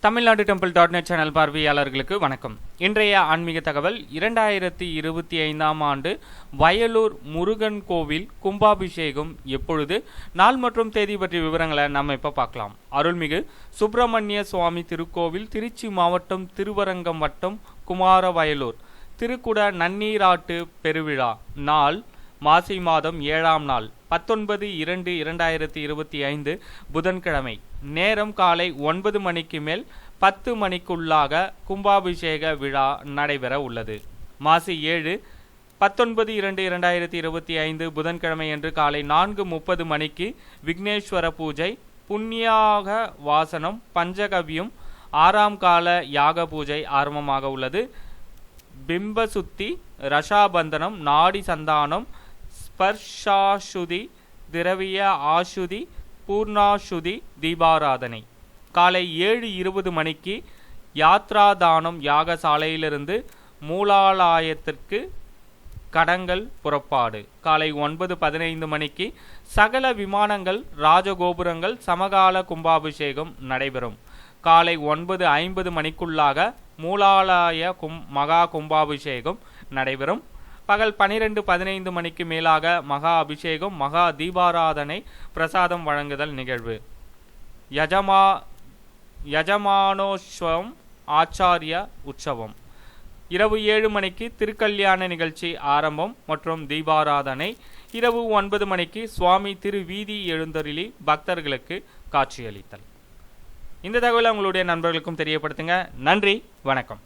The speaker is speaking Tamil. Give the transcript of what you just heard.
தமிழ்நாடு டெம்பிள்.net சேனல் பார்வையாளர்களுக்கு வணக்கம். இன்றைய ஆன்மீக தகவல் 2025ஆம் ஆண்டு வயலூர் முருகன் கோவில் கும்பாபிஷேகம் எப்பொழுது, நாள் மற்றும் தேதி பற்றிய விவரங்களை நம்ம இப்போ பார்க்கலாம். அருள்மிகு சுப்பிரமணிய சுவாமி திருக்கோவில், திருச்சி மாவட்டம், திருவரங்கம் வட்டம், குமாரவயலூர். திருக்குட நன்னீராட்டு பெருவிழா நாள் மாசி மாதம் 7ஆம் நாள் 19/2/2025 புதன்கிழமை. நேரம் காலை 9 மணிக்கு மேல் 10 மணிக்குள்ளாக கும்பாபிஷேக விழா நடைபெற உள்ளது. மாசி 7 19/2/2025 புதன்கிழமை அன்று காலை 4:30 மணிக்கு விக்னேஸ்வர பூஜை, புண்ணியாக வாசனம், பஞ்சகவியம், 6ஆம் கால யாக பூஜை ஆரம்பமாக உள்ளது. பிம்பசுத்தி, ரஷாபந்தனம், நாடி சந்தானம், ஸ்பர்ஷாசுதி, திரவிய ஆசுதி, பூர்ணாசுதி, தீபாராதனை. காலை 7:20 மணிக்கு யாத்ராதானம், யாகசாலையிலிருந்து மூலாலயத்திற்கு கடங்கள் புறப்பாடு. காலை 9:15 மணிக்கு சகல விமானங்கள், ராஜகோபுரங்கள், சமகால கும்பாபிஷேகம் நடைபெறும். காலை 9:50 மணிக்குள்ளாக மூலாலய மகா கும்பாபிஷேகம் நடைபெறும். பகல் 12:15 மணிக்கு மேலாக மகா அபிஷேகம், மகா தீபாராதனை, பிரசாதம் வழங்குதல் நிகழ்வு. யஜமானோத்சவம், ஆச்சாரிய உற்சவம். இரவு 7 மணிக்கு திருக்கல்யாண நிகழ்ச்சி ஆரம்பம் மற்றும் தீபாராதனை. இரவு 9 மணிக்கு சுவாமி திருவீதி எழுந்தருளி பக்தர்களுக்கு காட்சியளித்தல். இந்த தகவலை உங்களுடைய நண்பர்களுக்கும் தெரியப்படுத்துங்க. நன்றி, வணக்கம்.